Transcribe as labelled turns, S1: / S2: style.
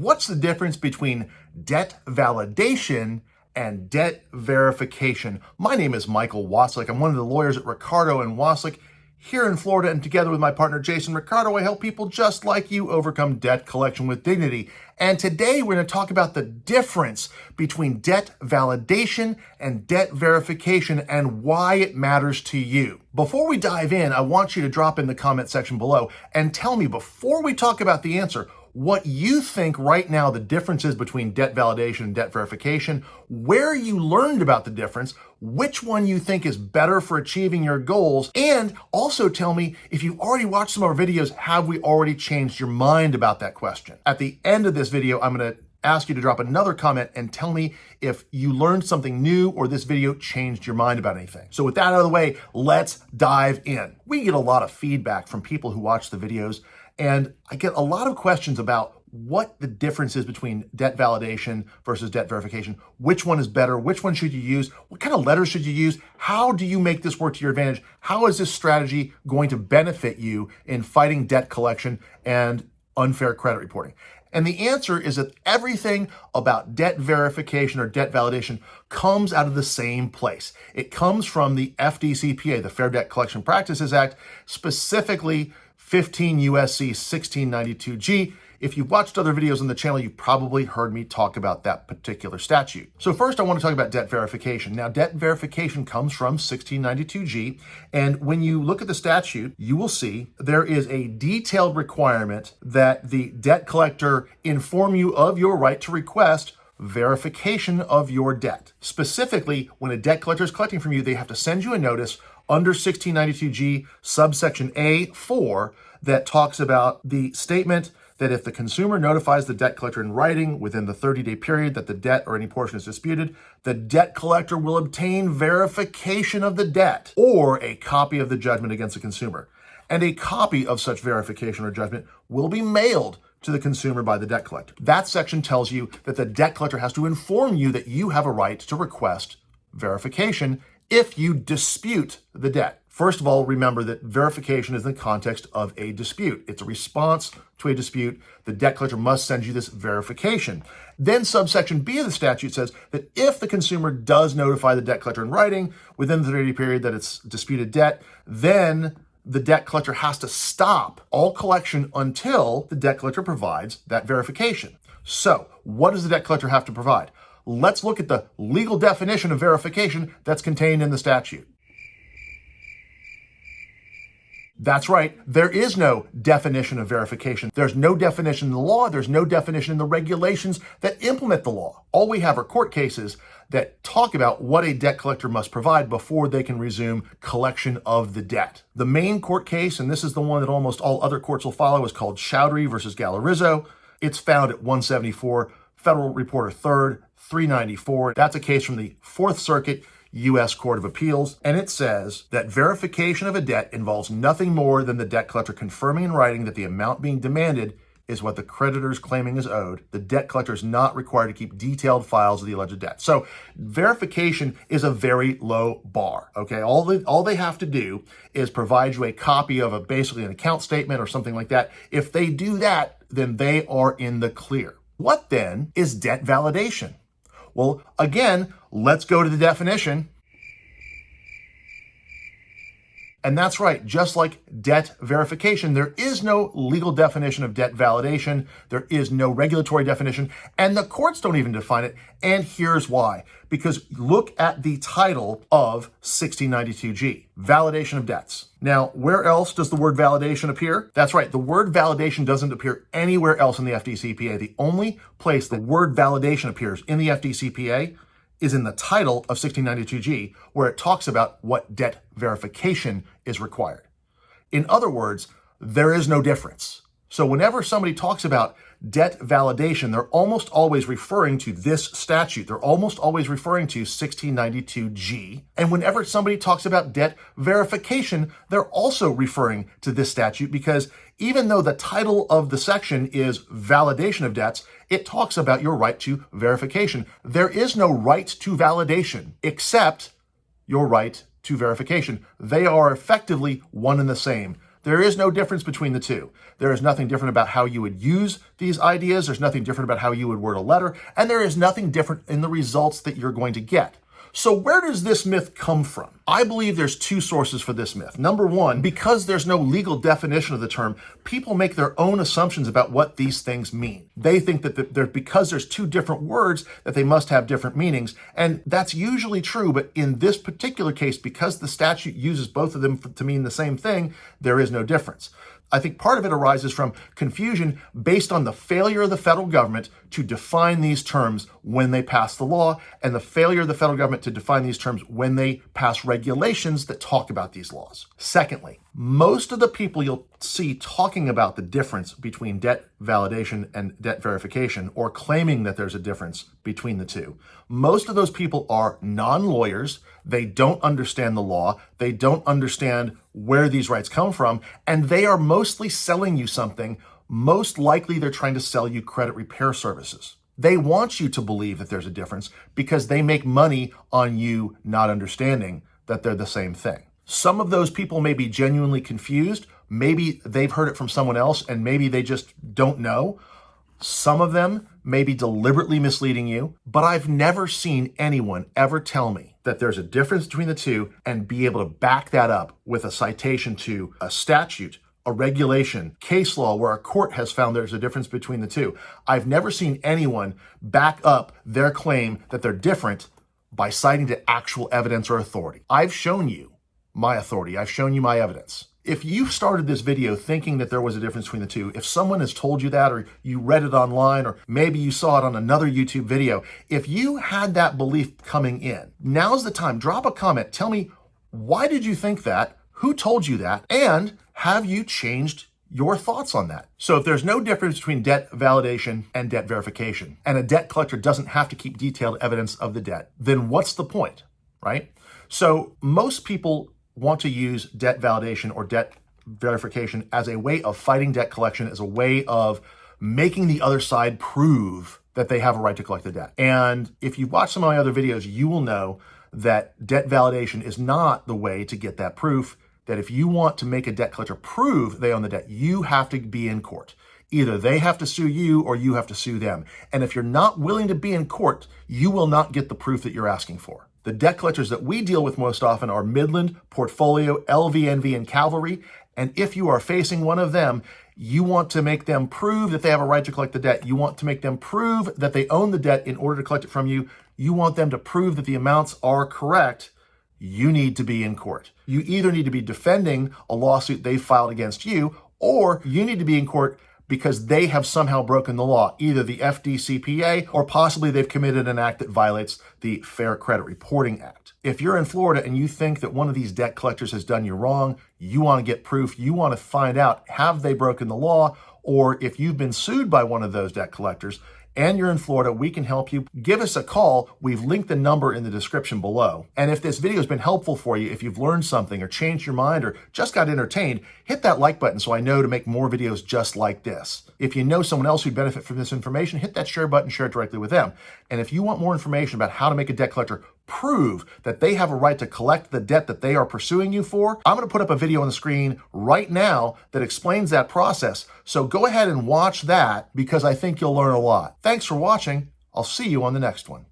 S1: what's the difference between debt validation and debt verification? My name is Michael Wasylik. I'm one of the lawyers at Ricardo and Wasylik here in Florida, and together with my partner Jason Ricardo, I help people just like you overcome debt collection with dignity. And today we're going to talk about the difference between debt validation and debt verification and why it matters to you. Before we dive in, I want you to drop in the comment section below and tell me, before we talk about the answer, what you think right now the difference is between debt validation and debt verification, where you learned about the difference, which one you think is better for achieving your goals, and also tell me if you've already watched some of our videos, have we already changed your mind about that question? At the end of this video, I'm going to ask you to drop another comment and tell me if you learned something new or this video changed your mind about anything. So with that out of the way, let's dive in. We get a lot of feedback from people who watch the videos, and I get a lot of questions about what the difference is between debt validation versus debt verification. Which one is better? Which one should you use? What kind of letters should you use? How do you make this work to your advantage? How is this strategy going to benefit you in fighting debt collection and unfair credit reporting? And the answer is that everything about debt verification or debt validation comes out of the same place. It comes from the FDCPA, the Fair Debt Collection Practices Act, specifically 15 USC 1692G. If you've watched other videos on the channel, you've probably heard me talk about that particular statute. So first, I want to talk about debt verification. Now, debt verification comes from 1692G, and when you look at the statute, you will see there is a detailed requirement that the debt collector inform you of your right to request verification of your debt. Specifically, when a debt collector is collecting from you, they have to send you a notice under 1692G subsection A4 that talks about the statement that if the consumer notifies the debt collector in writing within the 30-day period that the debt or any portion is disputed, the debt collector will obtain verification of the debt or a copy of the judgment against the consumer. And a copy of such verification or judgment will be mailed to the consumer by the debt collector. That section tells you that the debt collector has to inform you that you have a right to request verification if you dispute the debt. First of all, remember that verification is in the context of a dispute. It's a response to a dispute. The debt collector must send you this verification. Then subsection B of the statute says that if the consumer does notify the debt collector in writing within the 30-day period that it's disputed debt, then the debt collector has to stop all collection until the debt collector provides that verification. So what does the debt collector have to provide? Let's look at the legal definition of verification that's contained in the statute. That's right, there is no definition of verification. There's no definition in the law, there's no definition in the regulations that implement the law. All we have are court cases that talk about what a debt collector must provide before they can resume collection of the debt. The main court case, and this is the one that almost all other courts will follow, is called Chowdhury versus Galarizzo. It's found at 174 Federal Reporter 3rd, 394. That's a case from the Fourth Circuit U.S. Court of Appeals, and it says that verification of a debt involves nothing more than the debt collector confirming in writing that the amount being demanded is what the creditor is claiming is owed. The debt collector is not required to keep detailed files of the alleged debt. So verification is a very low bar, okay? All they have to do is provide you a copy of basically an account statement or something like that. If they do that, then they are in the clear. What then is debt validation? Well, again, let's go to the definition. And that's right, just like debt verification, there is no legal definition of debt validation. There is no regulatory definition, and the courts don't even define it. And here's why. Because look at the title of 1692G, validation of debts. Now, where else does the word validation appear? That's right, the word validation doesn't appear anywhere else in the FDCPA. The only place the word validation appears in the FDCPA is in the title of 1692G, where it talks about what debt verification is required. In other words, there is no difference. So whenever somebody talks about debt validation, they're almost always referring to this statute. They're almost always referring to 1692G. And whenever somebody talks about debt verification, they're also referring to this statute, because even though the title of the section is validation of debts, it talks about your right to verification. There is no right to validation except your right to verification. They are effectively one and the same. There is no difference between the two. There is nothing different about how you would use these ideas. There's nothing different about how you would word a letter. And there is nothing different in the results that you're going to get. So where does this myth come from? I believe there's two sources for this myth. Number one, because there's no legal definition of the term, people make their own assumptions about what these things mean. They think that because there's two different words, that they must have different meanings. And that's usually true, but in this particular case, because the statute uses both of them to mean the same thing, there is no difference. I think part of it arises from confusion based on the failure of the federal government to define these terms when they pass the law, and the failure of the federal government to define these terms when they pass regulations that talk about these laws. Secondly, most of the people you'll see talking about the difference between debt validation and debt verification, or claiming that there's a difference between the two, most of those people are non-lawyers. They don't understand the law. They don't understand where these rights come from, and they are mostly selling you something. Most likely they're trying to sell you credit repair services. They want you to believe that there's a difference because they make money on you not understanding that they're the same thing. Some of those people may be genuinely confused. Maybe they've heard it from someone else and maybe they just don't know. Some of them may be deliberately misleading you, but I've never seen anyone ever tell me that there's a difference between the two and be able to back that up with a citation to a statute, a regulation, case law where a court has found there's a difference between the two. I've never seen anyone back up their claim that they're different by citing to actual evidence or authority. I've shown you my authority. I've shown you my evidence. If you started this video thinking that there was a difference between the two, if someone has told you that, or you read it online, or maybe you saw it on another YouTube video, if you had that belief coming in, now's the time. Drop a comment. Tell me, why did you think that? Who told you that? And have you changed your thoughts on that? So if there's no difference between debt validation and debt verification, and a debt collector doesn't have to keep detailed evidence of the debt, then what's the point, right? So most people want to use debt validation or debt verification as a way of fighting debt collection, as a way of making the other side prove that they have a right to collect the debt. And if you watch some of my other videos, you will know that debt validation is not the way to get that proof, that if you want to make a debt collector prove they own the debt, you have to be in court. Either they have to sue you or you have to sue them. And if you're not willing to be in court, you will not get the proof that you're asking for. The debt collectors that we deal with most often are Midland, Portfolio, LVNV, and Cavalry. And if you are facing one of them, you want to make them prove that they have a right to collect the debt. You want to make them prove that they own the debt in order to collect it from you. You want them to prove that the amounts are correct. You need to be in court. You either need to be defending a lawsuit they filed against you, or you need to be in court because they have somehow broken the law, either the FDCPA or possibly they've committed an act that violates the Fair Credit Reporting Act. If you're in Florida and you think that one of these debt collectors has done you wrong, you want to get proof, you want to find out, have they broken the law? Or if you've been sued by one of those debt collectors and you're in Florida, we can help you. Give us a call. We've linked the number in the description below. And if this video has been helpful for you, if you've learned something or changed your mind or just got entertained, hit that like button so I know to make more videos just like this. If you know someone else who'd benefit from this information, hit that share button, share it directly with them. And if you want more information about how to make a debt collector prove that they have a right to collect the debt that they are pursuing you for, I'm going to put up a video on the screen right now that explains that process. So go ahead and watch that because I think you'll learn a lot. Thanks for watching. I'll see you on the next one.